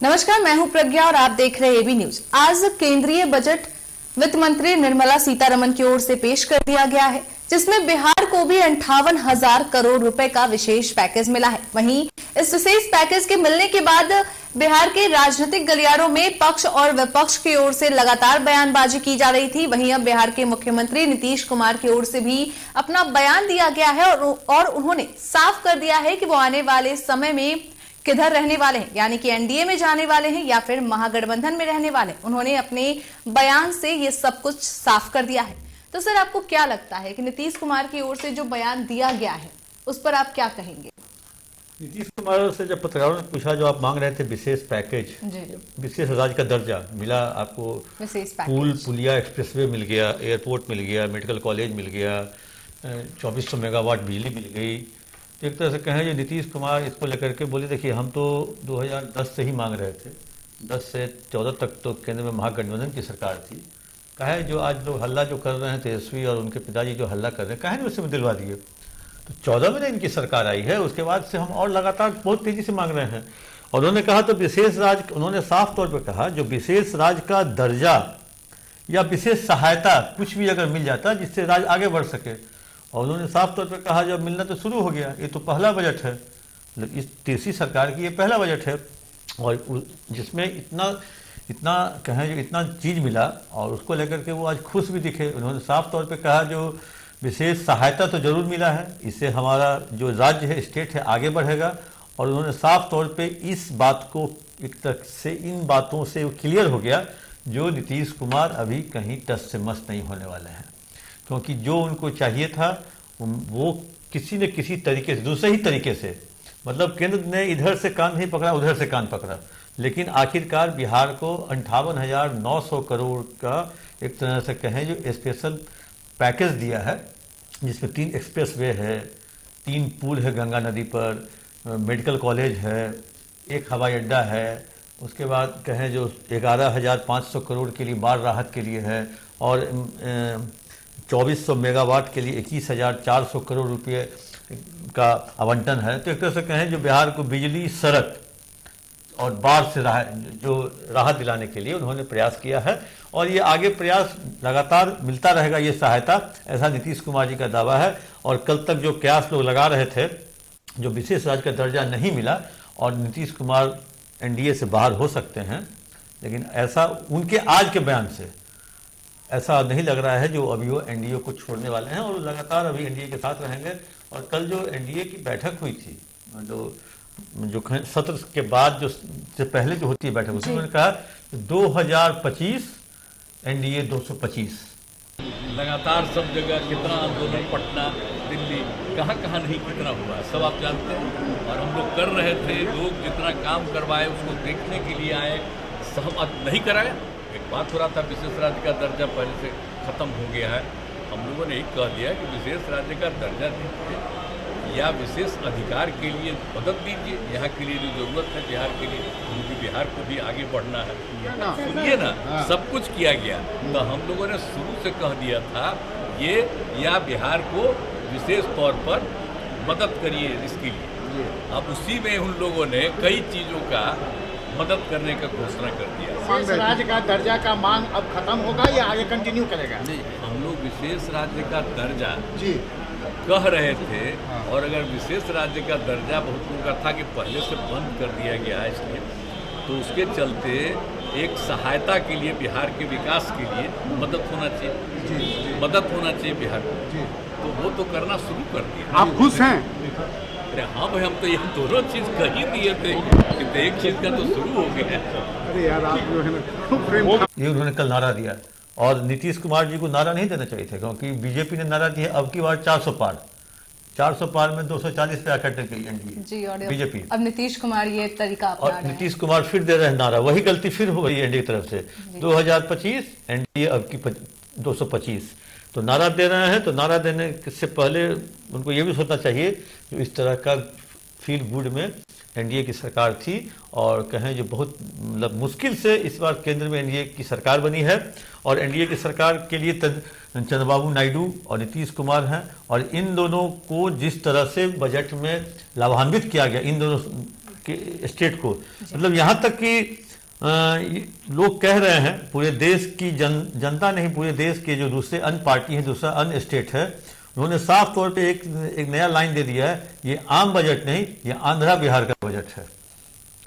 नमस्कार, मैं हूं प्रज्ञा और आप देख रहे हैं एबी न्यूज। आज केंद्रीय बजट वित्त मंत्री निर्मला सीतारमण की ओर से पेश कर दिया गया है, जिसमें बिहार को भी 58,000 करोड़ रुपए का विशेष पैकेज मिला है। वहीं इस विशेष पैकेज के मिलने के बाद बिहार के राजनीतिक गलियारों में पक्ष और विपक्ष की ओर से लगातार बयानबाजी की जा रही थी। वहीं अब बिहार के मुख्यमंत्री नीतीश कुमार की ओर से भी अपना बयान दिया गया है और उन्होंने साफ कर दिया है कि वो आने वाले समय में किधर रहने वाले हैं, यानी कि एनडीए में जाने वाले हैं या फिर महागठबंधन में रहने वाले। उन्होंने अपने बयान से ये सब कुछ साफ कर दिया है। तो सर, आपको क्या लगता है कि नीतीश कुमार की ओर से जो बयान दिया गया है उस पर आप क्या कहेंगे? नीतीश कुमार से जब पत्रकारों ने पूछा, जो आप मांग रहे थे विशेष पैकेज, विशेष राज्य का दर्जा मिला आपको, पुल पुलिया एक्सप्रेसवे मिल गया, एयरपोर्ट मिल गया, मेडिकल कॉलेज मिल गया, 2400 मेगावाट बिजली मिल गई। एक तरह से कहें जो नीतीश कुमार इसको लेकर के बोले, देखिए हम तो 2010 से ही मांग रहे थे, 10 से 14 तक तो केंद्र में महागठबंधन की सरकार थी। कहे जो आज लोग हल्ला जो कर रहे हैं, तेजस्वी और उनके पिताजी जो हल्ला कर रहे हैं, कहे नहीं उससे दिलवा दिए। तो 14 में इनकी सरकार आई है, उसके बाद से हम और लगातार बहुत तेजी से मांग रहे हैं। और उन्होंने कहा तो विशेष राज्य, उन्होंने साफ तौर पर कहा जो विशेष राज्य का दर्जा या विशेष सहायता कुछ भी अगर मिल जाता जिससे राज्य आगे बढ़ सके। और उन्होंने साफ तौर पर कहा जब मिलना तो शुरू हो गया, ये तो पहला बजट है, मतलब इस तीसरी सरकार की ये पहला बजट है और जिसमें इतना कहें जो इतना चीज़ मिला और उसको लेकर के वो आज खुश भी दिखे। उन्होंने साफ तौर पे कहा जो विशेष सहायता तो जरूर मिला है, इससे हमारा जो राज्य है, स्टेट है, आगे बढ़ेगा। और उन्होंने साफ तौर पे इस बात को एक तरह से इन बातों से क्लियर हो गया जो नीतीश कुमार अभी कहीं टस से मस नहीं होने वाले हैं, क्योंकि जो उनको चाहिए था वो किसी न किसी तरीके से, दूसरे ही तरीके से, मतलब केंद्र ने इधर से कान नहीं पकड़ा, उधर से कान पकड़ा, लेकिन आखिरकार बिहार को 58,900 करोड़ का एक तरह से कहें जो स्पेशल पैकेज दिया है, जिसमें 3 एक्सप्रेसवे है, 3 पुल है गंगा नदी पर, मेडिकल कॉलेज है, 1 हवाई अड्डा है, उसके बाद कहें जो 11,500 करोड़ के लिए बाढ़ राहत के लिए है और 2400 मेगावाट के लिए 21,400 करोड़ रुपए का आवंटन है। तो एक तरह से कहें जो बिहार को बिजली, सड़क और बाढ़ से राहत दिलाने के लिए उन्होंने प्रयास किया है और ये आगे प्रयास लगातार मिलता रहेगा, ये सहायता, ऐसा नीतीश कुमार जी का दावा है। और कल तक जो कयास लोग लगा रहे थे, जो विशेष राज्य का दर्जा नहीं मिला और नीतीश कुमार एनडीए से बाहर हो सकते हैं, लेकिन ऐसा उनके आज के बयान से ऐसा नहीं लग रहा है जो अभी वो एनडीए को छोड़ने वाले हैं और लगातार अभी एनडीए के साथ रहेंगे। और कल जो एनडीए की बैठक हुई थी, जो सत्र के बाद जो से पहले जो होती है बैठक, उसमें उन्होंने कहा 2025 एनडीए 225। लगातार सब जगह कितना आंदोलन, पटना, दिल्ली, कहाँ कहाँ नहीं कितना हुआ सब आप जानते हैं। और हम लोग कर रहे थे, लोग जितना काम करवाए उसको देखने के लिए आए, सहमत नहीं कराया। एक बात हो रहा था विशेष राज्य का दर्जा पहले से खत्म हो गया है, हम लोगों ने एक कह दिया कि विशेष राज्य का दर्जा दीजिए या विशेष अधिकार के लिए मदद दीजिए, यहाँ के लिए जो जरूरत है बिहार के लिए, क्योंकि बिहार को भी आगे बढ़ना है। सुनिए ना, सब कुछ किया गया। तो हम लोगों ने शुरू से कह दिया था ये, या बिहार को विशेष तौर पर मदद करिए इसके लिए। अब उसी में उन लोगों ने कई चीज़ों का मदद करने का घोषणा कर दिया। विशेष राज्य का दर्जा का मांग अब खत्म होगा या आगे कंटिन्यू करेगा? नहीं, हम लोग विशेष राज्य का दर्जा जी कह रहे थे। और अगर विशेष राज्य का दर्जा बहुत लोगों का था कि पहले से बंद कर दिया गया है, इसलिए तो उसके चलते एक सहायता के लिए बिहार के विकास के लिए मदद होना चाहिए, मदद होना चाहिए बिहार को, तो वो तो करना शुरू कर दिया। आप खुश हैं? अरे हाँ भाई, हम तो ये दोनों चीज़ कह ही दिए थे कि तो एक चीज़ का तो शुरू हो गया। अरे यार, आप जो है ना, ये उन्होंने कल नारा दिया और नीतीश कुमार जी को नारा नहीं देना चाहिए था, क्योंकि बीजेपी ने नारा दिया अब की बार 400 पार में 240 पे आकर के एनडीए जी। और बीजेपी, अब नीतीश कुमार ये तरीका अपना और रहे हैं। नीतीश कुमार फिर दे रहे हैं नारा, वही गलती फिर हो गई एनडीए की तरफ से। 2025 एनडीए अब की 225 तो नारा दे रहे हैं। तो नारा देने से पहले उनको ये भी सोचना चाहिए जो इस तरह का फील गुड में एनडीए की सरकार थी और कहें जो बहुत मतलब मुश्किल से इस बार केंद्र में एनडीए की सरकार बनी है। और एनडीए की सरकार के लिए चंद्रबाबू नायडू और नीतीश कुमार हैं और इन दोनों को जिस तरह से बजट में लाभान्वित किया गया, इन दोनों के स्टेट को, मतलब यहाँ तक कि लोग कह रहे हैं, पूरे देश की जनता नहीं, पूरे देश के जो दूसरे अन्य पार्टी हैं, दूसरा अन्य स्टेट है, उन्होंने साफ तौर पे एक नया लाइन दे दिया है, ये आम बजट नहीं, ये आंध्रा बिहार का बजट है,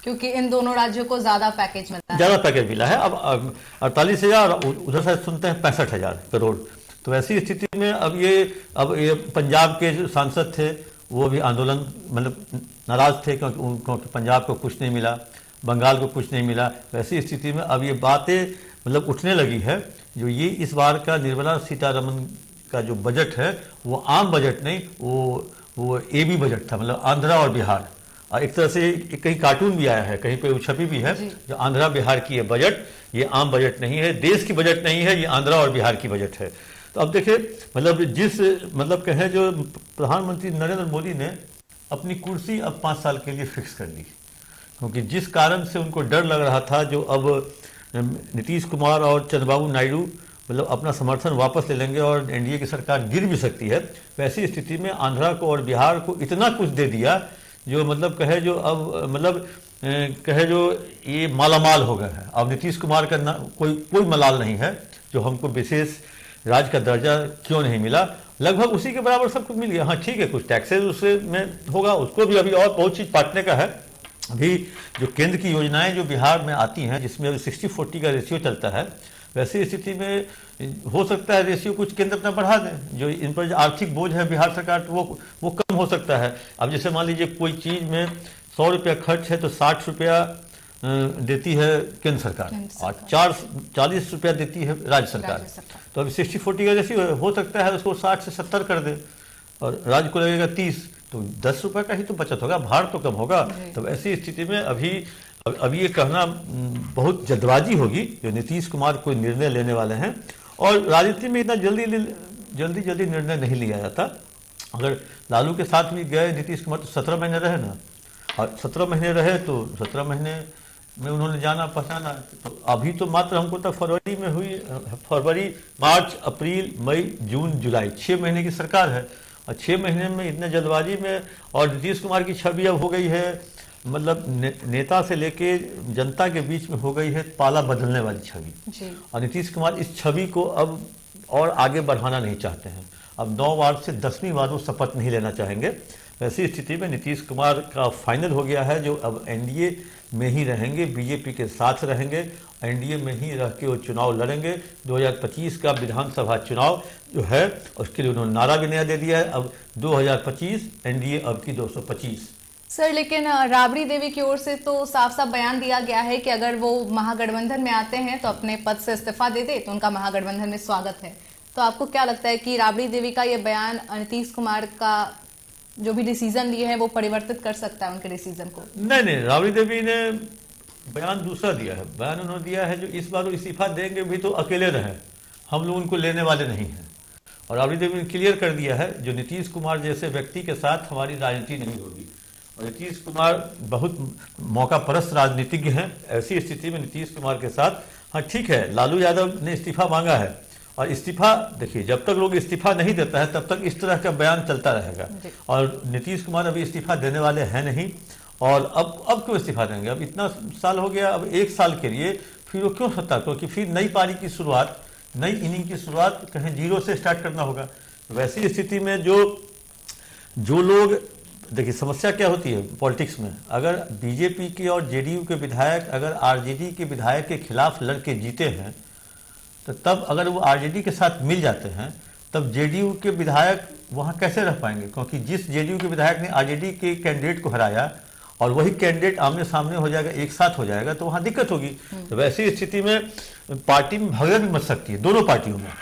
क्योंकि इन दोनों राज्यों को ज्यादा पैकेज मिला है। ज्यादा पैकेज मिला है। अब 48,000, उधर से सुनते हैं 65,000 करोड़। तो ऐसी स्थिति में अब ये पंजाब के जो सांसद थे वो भी आंदोलन, मतलब नाराज थे, क्योंकि पंजाब को कुछ नहीं मिला, बंगाल को कुछ नहीं मिला। वैसी स्थिति में अब ये बातें मतलब उठने लगी है, जो ये इस बार का निर्मला सीतारमन का जो बजट है वो आम बजट नहीं, वो AB बजट था, मतलब आंध्रा और बिहार। और एक तरह से कहीं कार्टून भी आया है, कहीं पे छवि भी है, जो आंध्रा बिहार की ये बजट, ये आम बजट नहीं है, देश की बजट नहीं है, ये आंध्रा और बिहार की बजट है। तो अब देखिए, मतलब कहें जो प्रधानमंत्री नरेंद्र मोदी ने अपनी कुर्सी अब 5 साल के लिए फिक्स कर ली, क्योंकि जिस कारण से उनको डर लग रहा था, जो अब नीतीश कुमार और चंद्रबाबू नायडू मतलब अपना समर्थन वापस ले लेंगे और NDA की सरकार गिर भी सकती है, वैसी स्थिति में आंध्रा को और बिहार को इतना कुछ दे दिया, जो मतलब कहे जो अब मतलब कहे जो ये मालामाल हो गए हैं। अब नीतीश कुमार का कोई मलाल नहीं है, जो हमको विशेष राज्य का दर्जा क्यों नहीं मिला, लगभग उसी के बराबर सब कुछ मिल गया। हाँ ठीक है, कुछ टैक्सेस उससे में होगा, उसको भी अभी और बहुत चीज़ बांटने का है। अभी जो केंद्र की योजनाएं जो बिहार में आती हैं, जिसमें अभी 60-40 का रेशियो चलता है, वैसी स्थिति में हो सकता है रेशियो कुछ केंद्र अपना बढ़ा दें, जो इन पर आर्थिक बोझ है बिहार सरकार, तो वो कम हो सकता है। अब जैसे मान लीजिए कोई चीज़ में 100 रुपया खर्च है तो 60 रुपया देती है केंद्र सरकार और 40 रुपया देती है राज्य सरकार। तो अभी 60-40 का रेशियो हो सकता है उसको 60 से 70 कर दे और राज्य को लगेगा 30, तो 10 रुपये का ही तो बचत होगा, भार तो कम होगा। तो ऐसी स्थिति में अभी ये कहना बहुत जल्दबाजी होगी, जो नीतीश कुमार कोई निर्णय लेने वाले हैं। और राजनीति में इतना जल्दी निर्णय नहीं लिया जाता। अगर लालू के साथ भी गए नीतीश कुमार तो 17 महीने रहे ना, और 17 महीने रहे तो 17 महीने में उन्होंने जाना पहचाना। तो अभी तो मात्र हमको तो फरवरी में हुई, फरवरी, मार्च, अप्रैल, मई, जून, जुलाई, 6 महीने की सरकार है। और 6 महीने में इतने जल्दबाजी में, और नीतीश कुमार की छवि अब हो गई है, मतलब नेता से लेके जनता के बीच में हो गई है पाला बदलने वाली छवि। और नीतीश कुमार इस छवि को अब और आगे बढ़ाना नहीं चाहते हैं। अब 9 बार से 10वीं बार वो शपथ नहीं लेना चाहेंगे। वैसी स्थिति में नीतीश कुमार का फाइनल हो गया है, जो अब NDA में ही रहेंगे, BJP के साथ रहेंगे, NDA में ही रह के वो चुनाव लड़ेंगे। 2025 का विधानसभा चुनाव जो है उसके लिए उन्होंने नारा भी नया दे दिया है, अब 2025 NDA अब की 225। सर, लेकिन राबड़ी देवी की ओर से तो साफ साफ बयान दिया गया है कि अगर वो महागठबंधन में आते हैं तो अपने पद से इस्तीफा दे दे, तो उनका महागठबंधन में स्वागत है। तो आपको क्या लगता है कि राबड़ी देवी का ये बयान नीतीश कुमार का जो भी डिसीजन लिए है वो परिवर्तित कर सकता है उनके डिसीजन को? नहीं, राबड़ी देवी ने बयान दूसरा दिया है। बयान उन्होंने दिया है जो इस बार वो इस्तीफा देंगे भी तो अकेले रहे, हम लोग उनको लेने वाले नहीं हैं। और राबड़ी देवी ने क्लियर कर दिया है जो नीतीश कुमार जैसे व्यक्ति के साथ हमारी राजनीति नहीं होगी। और नीतीश कुमार बहुत मौका परस्त राजनीतिज्ञ हैं। ऐसी स्थिति में नीतीश कुमार के साथ, हाँ ठीक है, लालू यादव ने इस्तीफा मांगा है, और इस्तीफा देखिए, जब तक लोग इस्तीफा नहीं देता है तब तक इस तरह का बयान चलता रहेगा। और नीतीश कुमार अभी इस्तीफा देने वाले हैं नहीं, और अब क्यों इस्तीफा देंगे? अब इतना साल हो गया, अब 1 साल के लिए फिर वो क्यों सत्ता? क्योंकि फिर नई पारी की शुरुआत, नई इनिंग की शुरुआत कहीं 0 से स्टार्ट करना होगा। वैसी स्थिति में जो लोग, देखिए समस्या क्या होती है पॉलिटिक्स में, अगर BJP के और JDU के विधायक अगर RJD के विधायक के खिलाफ लड़ के जीते हैं, तो तब अगर वो RJD के साथ मिल जाते हैं, तब JDU के विधायक वहाँ कैसे रह पाएंगे? क्योंकि जिस JDU के विधायक ने RJD के कैंडिडेट को हराया और वही कैंडिडेट आमने सामने हो जाएगा, एक साथ हो जाएगा, तो वहाँ दिक्कत होगी। तो वैसी स्थिति में पार्टी में भगदड़ भी मच सकती है, दोनों पार्टियों में,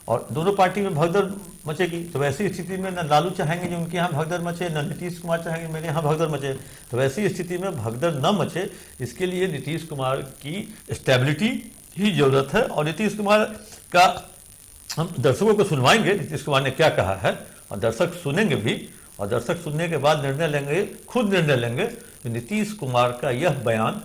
और दोनों पार्टी में भगदड़ मचेगी। तो वैसी स्थिति में न लालू चाहेंगे जो उनके यहाँ भगदड़ मचे, न नीतीश कुमार चाहेंगे मेरे यहाँ भगदड़ मचे। तो वैसी स्थिति में भगदड़ न मचे, इसके लिए नीतीश कुमार की स्टेबिलिटी ही जरूरत है। और नीतीश कुमार का हम दर्शकों को सुनवाएंगे, नीतीश कुमार ने क्या कहा है, और दर्शक सुनेंगे भी, और दर्शक सुनने के बाद निर्णय लेंगे, खुद निर्णय लेंगे कि नीतीश कुमार का यह बयान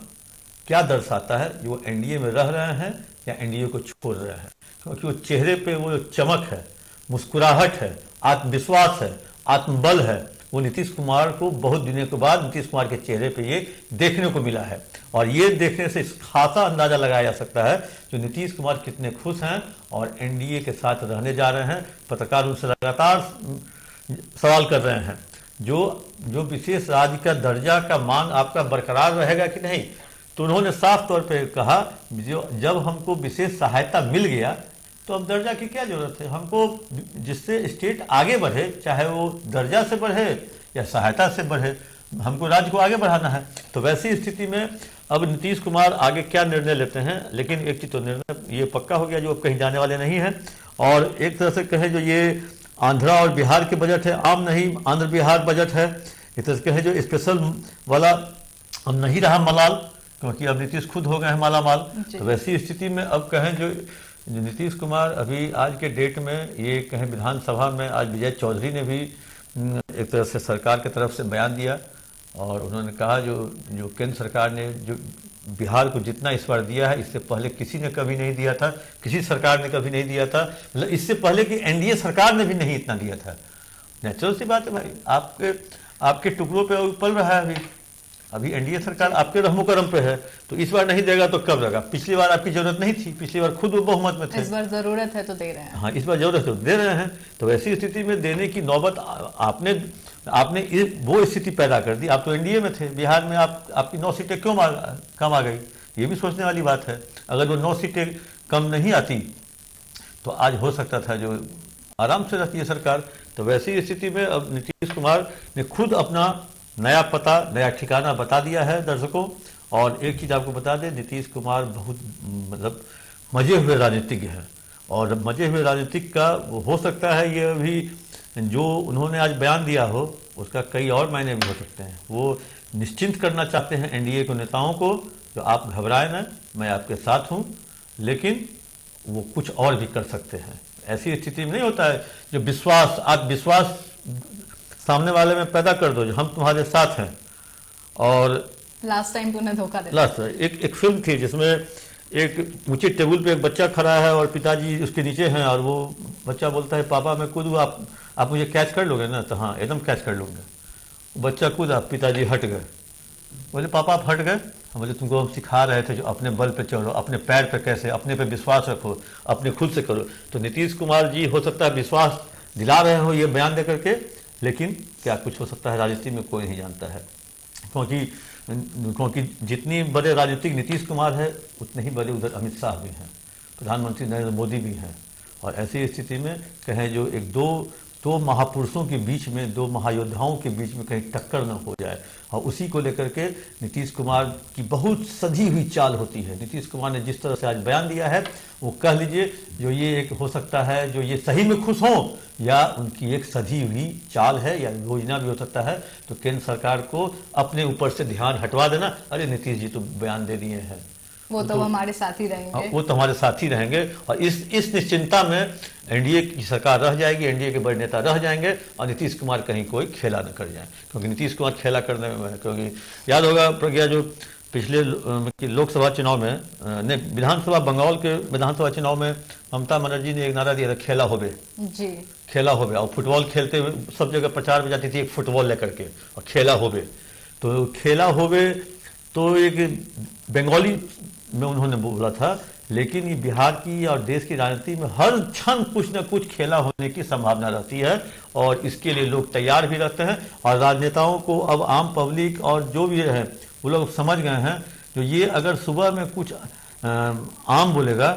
क्या दर्शाता है, जो NDA में रह रहे हैं या NDA को छोड़ रहे हैं। क्योंकि वो चेहरे पे वो चमक है, मुस्कुराहट है, आत्मविश्वास है, आत्मबल है, वो नीतीश कुमार को बहुत दिनों के बाद नीतीश कुमार के चेहरे पे ये देखने को मिला है। और ये देखने से खासा अंदाजा लगाया जा सकता है जो नीतीश कुमार कितने खुश हैं और एनडीए के साथ रहने जा रहे हैं। पत्रकार उनसे लगातार सवाल कर रहे हैं जो विशेष राज्य का दर्जा का मांग आपका बरकरार रहेगा कि नहीं। तो उन्होंने साफ तौर पे कहा जब हमको विशेष सहायता मिल गया तो अब दर्जा की क्या जरूरत है, हमको जिससे स्टेट आगे बढ़े, चाहे वो दर्जा से बढ़े या सहायता से बढ़े, हमको राज्य को आगे बढ़ाना है। तो वैसी स्थिति में अब नीतीश कुमार आगे क्या निर्णय लेते हैं, लेकिन एक चीज तो निर्णय ये पक्का हो गया जो अब कहीं जाने वाले नहीं है। और एक तरह से कहें जो ये आंध्रा और बिहार के बजट है, आम नहीं आंध्र बिहार बजट है, एक तरह से कहें जो स्पेशल वाला अब नहीं रहा मलाल, क्योंकि अब नीतीश खुद हो गए हैं माला माल। तो वैसी स्थिति में अब कहें जो नीतीश कुमार अभी आज के डेट में ये कहें विधानसभा में आज विजय चौधरी ने भी एक तरह से सरकार की तरफ से बयान दिया और उन्होंने कहा जो केंद्र सरकार ने जो बिहार को जितना इस बार दिया है इससे पहले किसी ने कभी नहीं दिया था, किसी सरकार ने कभी नहीं दिया था, मतलब इससे पहले कि एनडीए सरकार ने भी नहीं इतना दिया था। नेचुरल सी बात है भाई, आपके टुकड़ों पे पल रहा है अभी एनडीए सरकार आपके रहमो करम पे है, तो इस बार नहीं देगा तो कब देगा। पिछली बार आपकी जरूरत नहीं थी, पिछली बार खुद वो बहुमत में थे, इस बार जरूरत है तो दे रहे हैं। हाँ, इस बार जरूरत है तो दे रहे हैं। तो वैसी स्थिति में देने की नौबत आपने वो स्थिति पैदा कर दी। आप तो एनडीए में थे, बिहार में आपकी 9 सीटें क्यों कम आ गई, ये भी सोचने वाली बात है। अगर वो 9 सीटें कम नहीं आती तो आज हो सकता था जो आराम से रहती है सरकार। तो वैसी स्थिति में अब नीतीश कुमार ने खुद अपना नया पता, नया ठिकाना बता दिया है दर्शकों। और एक चीज़ आपको बता दें, नीतीश कुमार बहुत मतलब मजे हुए राजनीतिज्ञ हैं और मजे हुए राजनीतिक का हो सकता है ये अभी जो उन्होंने आज बयान दिया हो उसका कई और मायने भी हो सकते हैं। वो निश्चिंत करना चाहते हैं एनडीए के नेताओं को जो आप घबराए ना, मैं आपके साथ हूँ, लेकिन वो कुछ और भी कर सकते हैं। ऐसी स्थिति में नहीं होता है जो विश्वास, आप विश्वास सामने वाले में पैदा कर दो जो हम तुम्हारे साथ हैं। और लास्ट टाइम तूने धोखा दिया, लास्ट एक फिल्म थी जिसमें एक ऊंचे टेबल पे एक बच्चा खड़ा है और पिताजी उसके नीचे हैं और वो बच्चा बोलता है पापा मैं कूदूँ, आप मुझे कैच कर लोगे ना, तो हाँ एकदम कैच कर लूँगा। बच्चा कूदा, पिताजी हट गए, बोले पापा आप हट गए, हम बोले तुमको हम सिखा रहे थे जो अपने बल पे चलो, अपने पैर पे कैसे, अपने पे विश्वास रखो, अपने खुद से करो। तो नीतीश कुमार जी हो सकता है विश्वास दिला रहे हो ये बयान दे करके, लेकिन क्या कुछ हो सकता है राजनीति में कोई नहीं जानता है। क्योंकि जितनी बड़े राजनीतिक नीतीश कुमार है उतने ही बड़े उधर अमित शाह भी हैं, प्रधानमंत्री नरेंद्र मोदी भी हैं। और ऐसी स्थिति में कहें जो एक दो महापुरुषों के बीच में, दो महायोद्धाओं के बीच में कहीं टक्कर न हो जाए, और उसी को लेकर के नीतीश कुमार की बहुत सजी हुई चाल होती है। नीतीश कुमार ने जिस तरह से आज बयान दिया है वो कह लीजिए जो ये एक हो सकता है जो ये सही में खुश हों या उनकी एक सजी हुई चाल है या योजना भी हो सकता है। तो केंद्र सरकार को अपने ऊपर से ध्यान हटवा देना, अरे नीतीश जी तो बयान दे दिए हैं, वो तो हमारे साथ ही रहेंगे, वो तो हमारे साथ ही रहेंगे। और इस निश्चिंता में एनडीए की सरकार रह जाएगी, एनडीए के बड़े नेता रह जाएंगे और नीतीश कुमार कहीं कोई खेला न कर जाए। क्योंकि नीतीश कुमार खेला करने में, क्योंकि याद होगा प्रज्ञा जो पिछले लोकसभा चुनाव में विधानसभा, बंगाल के विधानसभा चुनाव में ममता बनर्जी ने एक नारा दिया था खेला होबे जी, खेला होबे। और फुटबॉल खेलते हुए सब जगह प्रचार में जाती थी एक फुटबॉल लेकर के और खेला होबे। तो खेला होबे तो एक बंगाली में उन्होंने बोला था, लेकिन ये बिहार की और देश की राजनीति में हर क्षण कुछ न कुछ खेला होने की संभावना रहती है और इसके लिए लोग तैयार भी रहते हैं। और राजनेताओं को अब आम पब्लिक और जो भी है वो लोग समझ गए हैं जो ये अगर सुबह में कुछ आम बोलेगा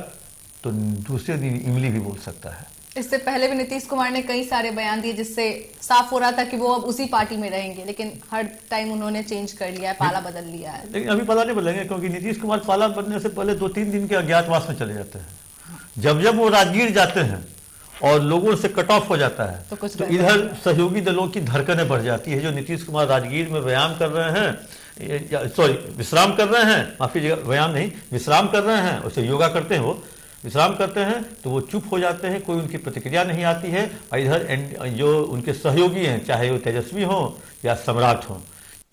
तो दूसरे दिन इमली भी बोल सकता है। इससे पहले भी नीतीश कुमार ने कई सारे बयान दिए जिससे साफ हो रहा था कि वो अब उसी पार्टी में रहेंगे, लेकिन हर टाइम उन्होंने चेंज कर लिया है, पाला बदल लिया है। लेकिन अभी पाला नहीं बदलेंगे क्योंकि नीतीश कुमार पाला बदलने से पहले 2-3 दिन के अज्ञातवास में चले जाते हैं। जब वो राजगीर जाते हैं और लोगों से कट ऑफ हो जाता है तो इधर सहयोगी दलों की धड़कनें बढ़ जाती है। जो नीतीश कुमार राजगीर में व्यायाम कर रहे हैं, विश्राम कर रहे हैं, माफी जगह व्यायाम नहीं, विश्राम कर रहे हैं, उसे योगा करते हैं, वो विश्राम करते हैं तो वो चुप हो जाते हैं, कोई उनकी प्रतिक्रिया नहीं आती है। और इधर जो उनके सहयोगी हैं, चाहे वो तेजस्वी हो या सम्राट हो,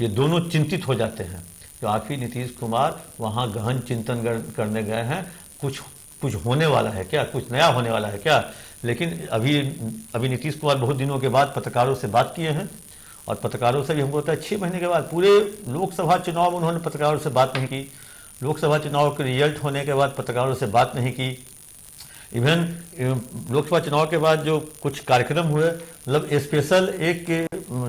ये दोनों चिंतित हो जाते हैं। तो आखिर नीतीश कुमार वहाँ गहन चिंतन करने गए हैं, कुछ होने वाला है क्या, कुछ नया होने वाला है क्या। लेकिन अभी नीतीश कुमार बहुत दिनों के बाद पत्रकारों से बात किए हैं और पत्रकारों से भी हमको होता है 6 महीने के बाद पूरे लोकसभा चुनाव में उन्होंने पत्रकारों से बात नहीं की, लोकसभा चुनाव के रिजल्ट होने के बाद पत्रकारों से बात नहीं की। इवन लोकसभा चुनाव के बाद जो कुछ कार्यक्रम हुए, मतलब स्पेशल एक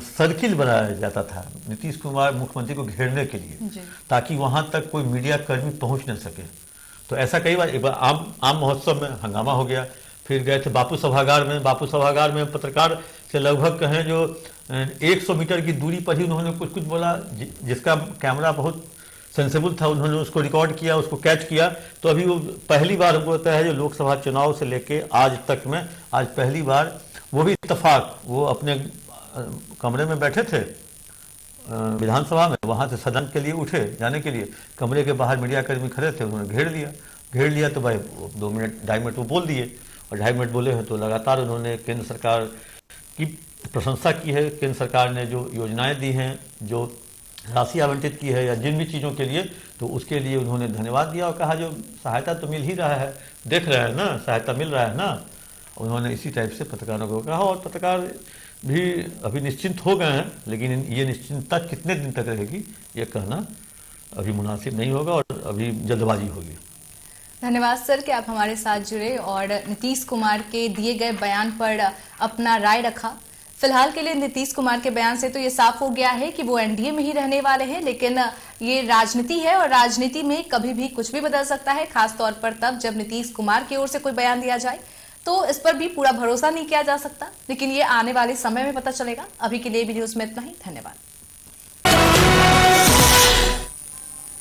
सर्किल बनाया जाता था नीतीश कुमार मुख्यमंत्री को घेरने के लिए, ताकि वहां तक कोई मीडिया कर्मी पहुंच न सके। तो ऐसा कई बार, एक बार आम महोत्सव में हंगामा हो गया, फिर गए थे बापू सभागार में। बापू सभागार में पत्रकार से लगभग कहें जो 100 मीटर की दूरी पर ही उन्होंने कुछ बोला, जिसका कैमरा बहुत सेंसिबल था, उन्होंने उसको रिकॉर्ड किया, उसको कैच किया। तो अभी वो पहली बार हमको होता है जो लोकसभा चुनाव से लेके आज तक में, आज पहली बार वो भी इत्तेफाक, वो अपने कमरे में बैठे थे विधानसभा में, वहाँ से सदन के लिए उठे जाने के लिए, कमरे के बाहर मीडिया कर्मी खड़े थे, उन्होंने घेर लिया तो भाई 2 मिनट 2.5 मिनट वो बोल दिए, और 2.5 मिनट बोले हैं तो लगातार उन्होंने केंद्र सरकार की प्रशंसा की है। केंद्र सरकार ने जो योजनाएं दी हैं, जो राशि आवंटित की है या जिन भी चीज़ों के लिए, तो उसके लिए उन्होंने धन्यवाद दिया और कहा जो सहायता तो मिल ही रहा है, देख रहे हैं ना, सहायता मिल रहा है ना। उन्होंने इसी टाइप से पत्रकारों को कहा, और पत्रकार भी अभी निश्चिंत हो गए हैं, लेकिन ये निश्चिंतता कितने दिन तक रहेगी ये कहना अभी मुनासिब नहीं होगा, और अभी जल्दबाजी होगी। धन्यवाद सर कि आप हमारे साथ जुड़े और नीतीश कुमार के दिए गए बयान पर अपना राय रखा। फिलहाल के लिए नीतीश कुमार के बयान से तो ये साफ हो गया है कि वो एनडीए में ही रहने वाले हैं, लेकिन ये राजनीति है और राजनीति में कभी भी कुछ भी बदल सकता है, खासतौर पर तब जब नीतीश कुमार की ओर से कोई बयान दिया जाए। तो इस पर भी पूरा भरोसा नहीं किया जा सकता, लेकिन ये आने वाले समय में पता चलेगा। अभी के लिए भी न्यूज में इतना ही। धन्यवाद।